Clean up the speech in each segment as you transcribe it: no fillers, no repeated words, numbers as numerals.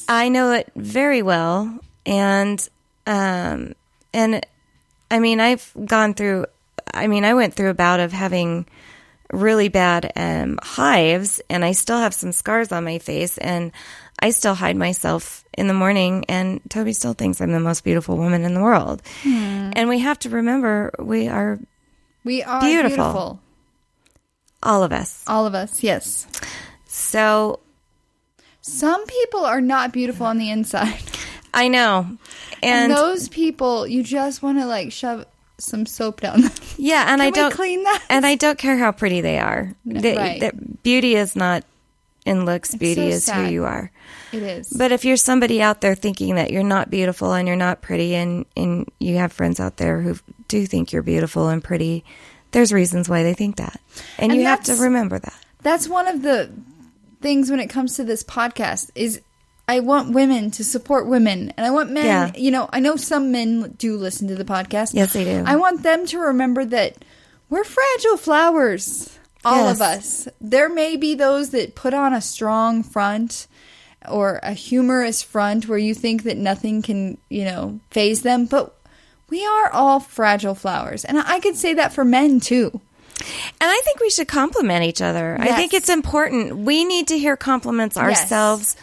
I know it very well. And I mean, I went through a bout of having really bad hives, and I still have some scars on my face, and I still hide myself in the morning, and Toby still thinks I'm the most beautiful woman in the world. And we have to remember we are beautiful. All of us. All of us, yes. So some people are not beautiful on the inside. I know. And those people, you just want to like shove some soap down them. Yeah, and I don't clean that. And I don't care how pretty they are. No, right. Beauty is not in looks. Beauty so is sad. who you are. It is. But if you're somebody out there thinking that you're not beautiful and you're not pretty, and you have friends out there who do think you're beautiful and pretty, there's reasons why they think that. And you have to remember that. That's one of the things when it comes to this podcast is I want women to support women. And I want men, I know some men do listen to the podcast. Yes, they do. I want them to remember that we're fragile flowers. All of us. There may be those that put on a strong front or a humorous front where you think that nothing can, faze them. But we are all fragile flowers. And I could say that for men, too. And I think we should compliment each other. Yes. I think it's important. We need to hear compliments ourselves,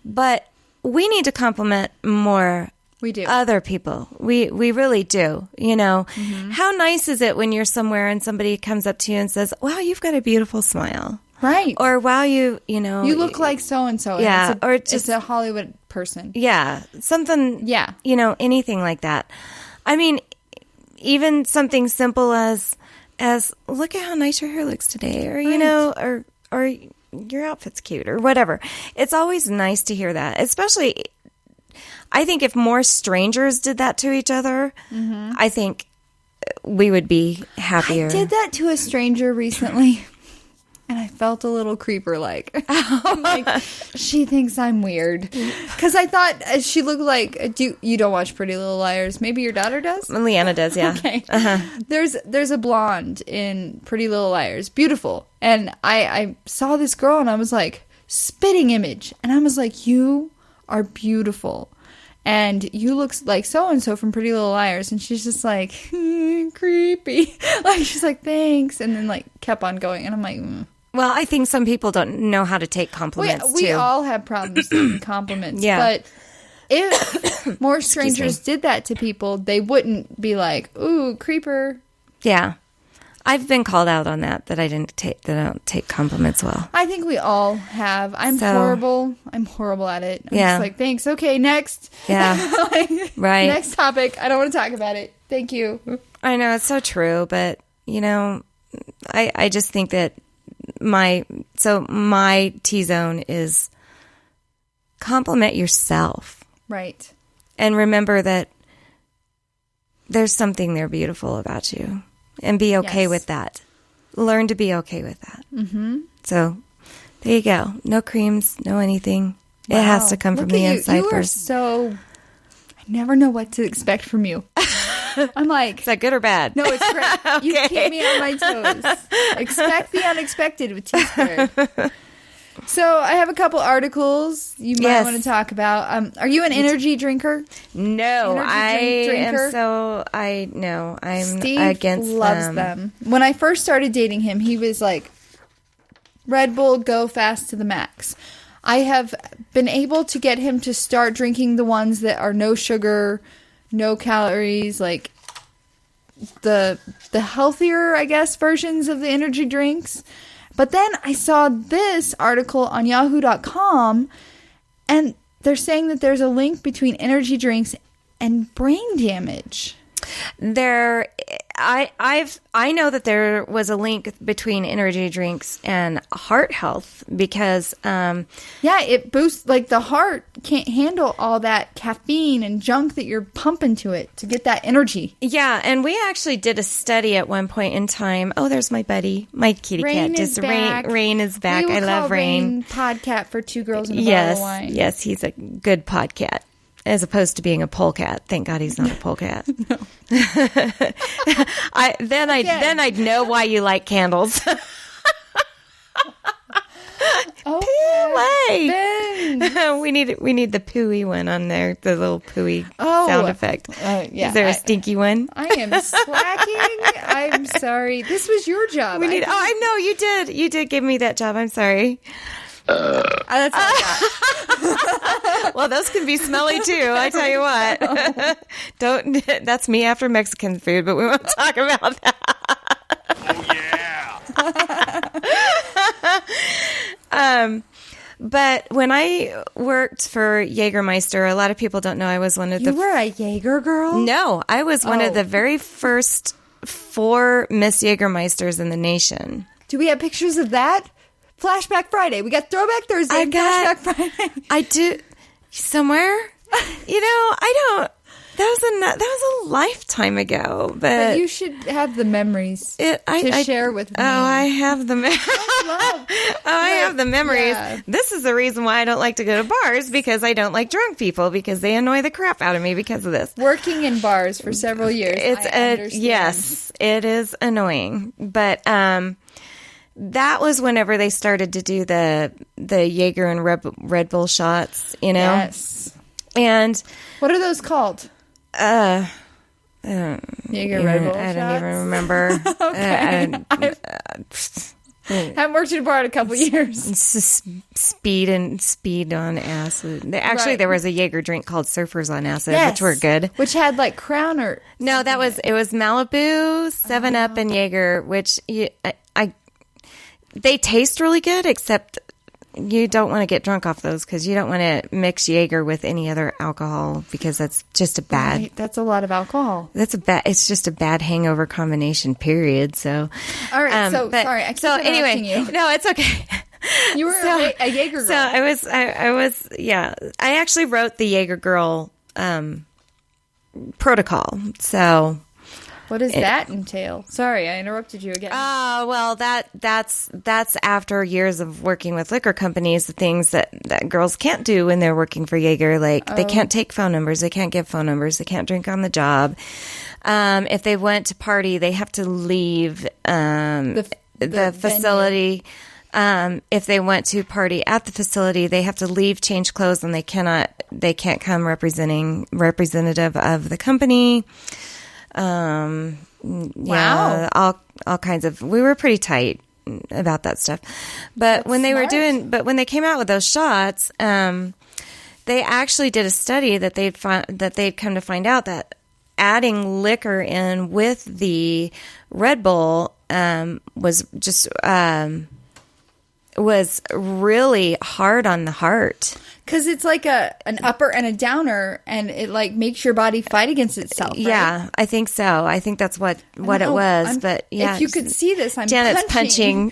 but we need to compliment more we do. Other people. We really do. How nice is it when you're somewhere and somebody comes up to you and says, wow, you've got a beautiful smile. Right. Or wow, you look like so-and-so. Yeah. Or just a Hollywood person. Yeah. Something, anything like that. I mean, even something simple as look at how nice your hair looks today, or or your outfit's cute, or whatever. It's always nice to hear that, especially, I think if more strangers did that to each other, I think we would be happier. I did that to a stranger recently, and I felt a little creeper-like. I'm like, she thinks I'm weird. Because I thought she looked like... You don't watch Pretty Little Liars. Maybe your daughter does? Leanna does, yeah. Okay. There's a blonde in Pretty Little Liars. Beautiful. And I saw this girl, and I was like, spitting image. And I was like, you are beautiful. And you look like so-and-so from Pretty Little Liars. And she's just like, creepy. Like, she's like, thanks. And then, like, kept on going. And I'm like, Well, I think some people don't know how to take compliments, we all have problems with compliments. Yeah. But if more strangers did that to people, they wouldn't be like, ooh, creeper. Yeah. I've been called out on that I don't take compliments well. I think we all have. I'm horrible. I'm horrible at it. I'm just like, thanks. Okay, next. Yeah. Right. Next topic. I don't want to talk about it. Thank you. I know, it's so true, but I just think that my T-zone is compliment yourself. Right. And remember that there's something there beautiful about you. And be okay with that. Learn to be okay with that. Mm-hmm. So, there you go. No creams, no anything. Wow. It has to come from the inside first. I never know what to expect from you. I'm like... Is that good or bad? No, it's great. Okay. You keep me on my toes. Expect the unexpected with T-Squared. So, I have a couple articles you might want to talk about. Are you an energy drinker? No, I'm Steve against loves them. When I first started dating him, he was like, Red Bull, go fast to the max. I have been able to get him to start drinking the ones that are no sugar, no calories, like the healthier, I guess, versions of the energy drinks. But then I saw this article on yahoo.com, and they're saying that there's a link between energy drinks and brain damage. I know that there was a link between energy drinks and heart health because it boosts, like, the heart can't handle all that caffeine and junk that you're pumping to it to get that energy. Yeah, and we actually did a study at one point in time. Oh, there's my buddy, my kitty cat. Rain is back. I love Rain. Podcat for two girls and a bottle of wine. Yes, he's a good podcat. As opposed to being a polecat. Thank God he's not a polecat. No. Then I'd know why you like candles. Pee Ben. we need the pooey one on there, the little pooey sound effect. Yeah, Is there a stinky one? I am slacking. I'm sorry. This was your job. I know you did give me that job. I'm sorry. That's all I got. Well, those can be smelly too. I tell you what. Don't. That's me after Mexican food, but we won't talk about that. Oh yeah. But when I worked for Jägermeister, a lot of people don't know I was one of You were a Jager girl? No, I was one of the very first 4 Miss Jägermeisters in the nation. Do we have pictures of that? Flashback Friday. We got Throwback Thursday. Flashback Friday. I do somewhere. I don't. That was a lifetime ago, but you should have the memories to share with me. Oh, I have the I have the memories. Yeah. This is the reason why I don't like to go to bars, because I don't like drunk people, because they annoy the crap out of me because of this. Working in bars for several years, I understand. Yes, it is annoying, but that was whenever they started to do the Jaeger and Red Bull shots, Yes. And what are those called? Jaeger Red Bull I shots? don't even remember. Okay. Haven't worked in a bar in a couple years. It's just speed on acid. Actually, there was a Jaeger drink called Surfers on Acid, which were good. Which had like Crown or no, it was Malibu, 7-Up, and Jaeger, which they taste really good, except you don't want to get drunk off those, because you don't want to mix Jaeger with any other alcohol, because that's just a bad. Right, that's a lot of alcohol. It's just a bad hangover combination. Period. So, all right. Sorry. I keep interrupting you. No, it's okay. You were a Jaeger girl. So I was. Yeah, I actually wrote the Jaeger Girl protocol. So. What does that entail? Sorry, I interrupted you again. Well, that's after years of working with liquor companies, the things that girls can't do when they're working for Jaeger. Like, they can't take phone numbers, they can't give phone numbers, they can't drink on the job. If they went to party, they have to leave the facility. If they went to party at the facility, they have to leave, change clothes, and they can't come representative of the company. Wow. All kinds of, we were pretty tight about that stuff. But when they came out with those shots, they actually did a study that they'd come to find out that adding liquor in with the Red Bull, was really hard on the heart. Because it's like an upper and a downer, and it like makes your body fight against itself. Right? Yeah, I think so. I think that's what it was. But yeah, if you could see this, I'm Janet's punching.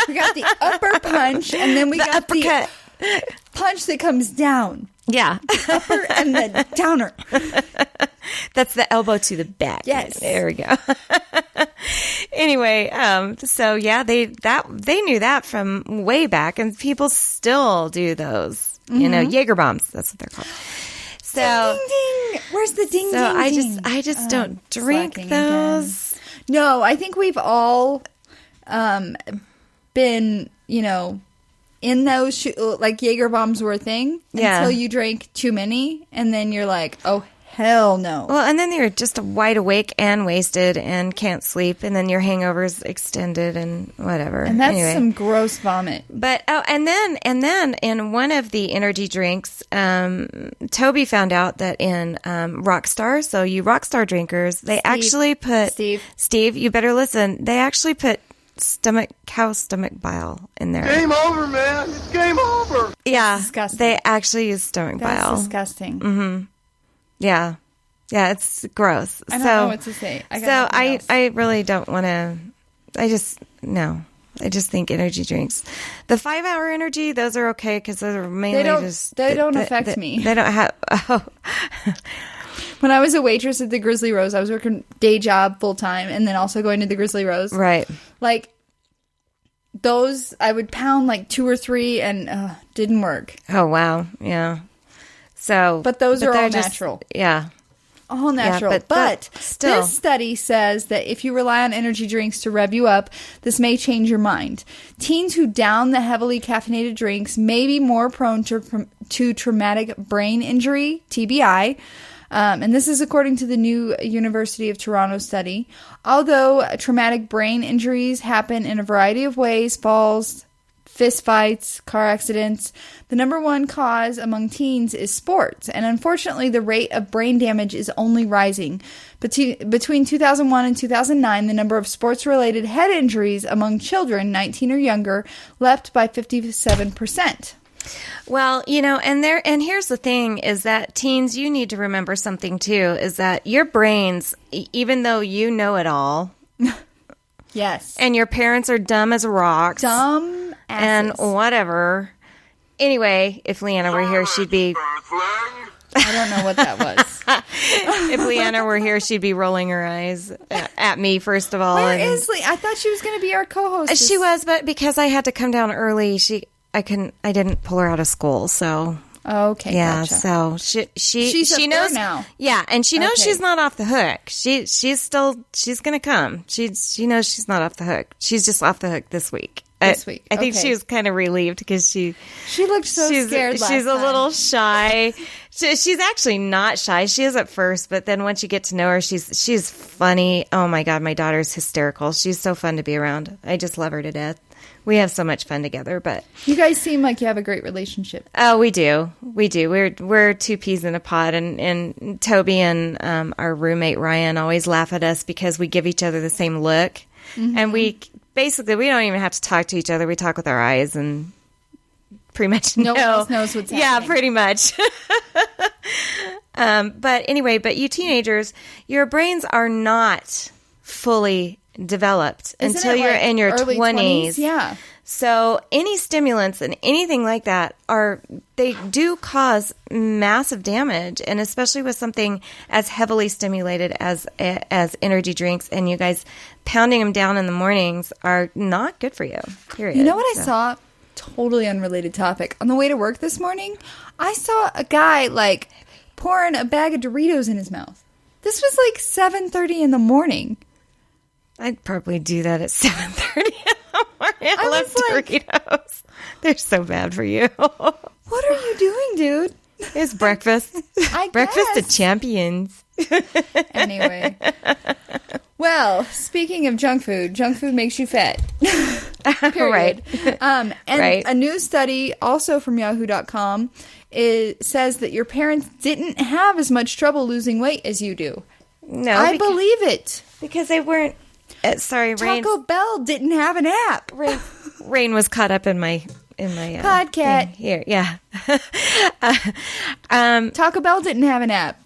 We got the upper punch, and then we got uppercut. The punch that comes down. Yeah, the upper and the downer. That's the elbow to the back. Yes, there we go. Anyway, so yeah, they knew that from way back, and people still do those. Mm-hmm. Jaeger bombs. That's what they're called. So, ding, ding. Where's the ding, so ding, ding? I just don't drink those. Again. No, I think we've all been, in those like Jaeger bombs were a thing until you drank too many, and then you're like, oh hell no. Well, and then you're just wide awake and wasted and can't sleep, and then your hangover's extended and whatever. And that's some gross vomit. But and then in one of the energy drinks, Toby found out that in Rockstar, so you Rockstar drinkers, they actually put Steve, you better listen. They actually put cow stomach bile in there. Game over, man. It's game over. Yeah, disgusting. They actually use stomach bile. That's disgusting. Mm-hmm. Yeah, it's gross. I don't know what to say. I really don't want to. I just think energy drinks, the 5-hour energy, those are okay because those are mainly they don't affect me. They don't have. Oh. When I was a waitress at the Grizzly Rose, I was working day job full time, and then also going to the Grizzly Rose. Right. Like those, I would pound like 2 or 3, and didn't work. Oh wow, yeah. So, but those are all natural. Yeah, all natural. Yeah, but still. this study says that if you rely on energy drinks to rev you up, this may change your mind. Teens who down the heavily caffeinated drinks may be more prone to traumatic brain injury, TBI. And this is according to the new University of Toronto study. Although traumatic brain injuries happen in a variety of ways, falls, fist fights, car accidents, the number one cause among teens is sports. And unfortunately, the rate of brain damage is only rising. Between 2001 and 2009, the number of sports-related head injuries among children 19 or younger leapt by 57%. Well, and here's the thing is that teens, you need to remember something too, is that your brains, even though you know it all, yes, and your parents are dumb as rocks, dumb asses. and whatever. Anyway, if Leanna were here, she'd be. I don't know what that was. If Leanna were here, she'd be rolling her eyes at me first of all. Where is Lee? I thought she was going to be our co-host. She was, but because I had to come down early, I didn't pull her out of school, so. Okay, yeah, gotcha. so she knows now. Yeah, and she knows Okay. she's not off the hook. She's gonna come. She knows she's not off the hook. She's just off the hook this week. I think okay. she was kind of relieved because she looked so scared last She's a time. little shy. She's actually not shy. She is at first, but then once you get to know her, she's funny. Oh my God, my daughter's hysterical. She's so fun to be around. I just love her to death. We have so much fun together, but you guys seem like you have a great relationship. oh, we do. We're two peas in a pod, and Toby and our roommate Ryan always laugh at us because we give each other the same look, and we don't even have to talk to each other. We talk with our eyes, and pretty much No one else knows what's happening. Yeah, pretty much. But anyway, you teenagers, your brains are not fully developed until you're in your early 20s. Yeah. So any stimulants and anything like that they do cause massive damage, and especially with something as heavily stimulated as energy drinks, and you guys pounding them down in the mornings are not good for you. Period. You know what I saw? Totally unrelated topic. On the way to work this morning, I saw a guy pouring a bag of Doritos in his mouth. This was 7:30 in the morning. I'd probably do that at 7:30 in the morning. I love was like- Doritos. They're so bad for you. What are you doing, dude? It's breakfast. I Breakfast guess. of champions. Anyway. Well, speaking of junk food makes you fat. Period. Right. And Right. a new study, also from Yahoo.com, says that your parents didn't have as much trouble losing weight as you do. No, I believe it. because they weren't. Sorry, Rain. Taco Bell didn't have an app. Rain was caught up in my Podcat. thing here. Yeah. Taco Bell didn't have an app.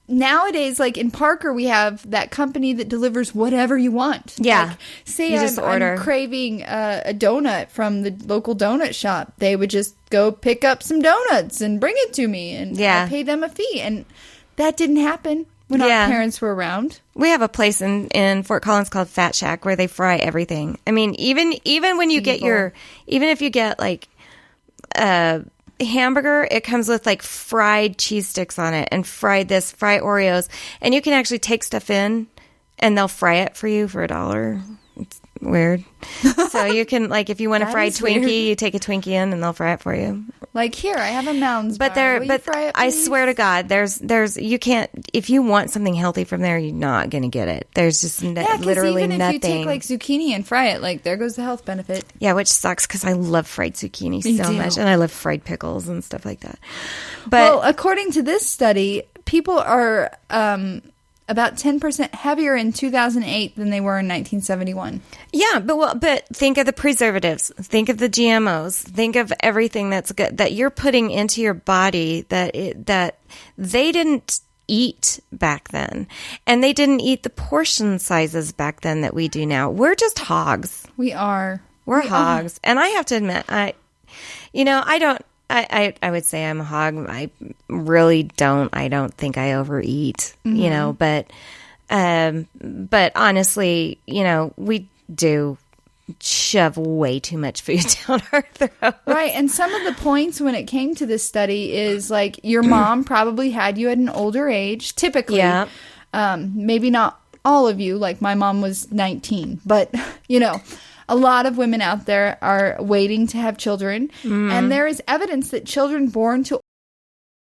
Nowadays, in Parker, we have that company that delivers whatever you want. Yeah. Say You just order. I'm craving a donut from the local donut shop. They would just go pick up some donuts and bring it to me, and Yeah. I pay them a fee. And that didn't happen when Yeah. our parents were around. We have a place in Fort Collins called Fat Shack where they fry everything. I mean, even when you get even if you get a hamburger, it comes with fried cheese sticks on it and fried Oreos, and you can actually take stuff in and they'll fry it for you for $1. It's weird. So you can if you want a That fried is Twinkie, weird. you take a Twinkie in and they'll fry it for you. Here, I have a Mounds But bar. Will you fry it, I please? swear to God, there's you can't, if you want something healthy from there, you're not going to get it. There's just Yeah, 'cause literally even nothing. if you take zucchini and fry it, there goes the health benefit. Yeah, which sucks because I love fried zucchini Me so too. much, and I love fried pickles and stuff like that. But Well, according to this study, people are about 10% heavier in 2008 than they were in 1971. yeah, but think of the preservatives, think of the GMOs, think of everything that's good that you're putting into your body that they didn't eat back then, and they didn't eat the portion sizes back then that we do now. We're just hogs. We are. We're hogs. And I have to admit, I would say I'm a hog. I really don't. I don't think I overeat, but honestly, we do shove way too much food down our throat. Right. And some of the points when it came to this study is like your mom probably had you at an older age, typically. Yeah. Maybe not all of you, like my mom was 19, but you know, a lot of women out there are waiting to have children. And there is evidence that children born to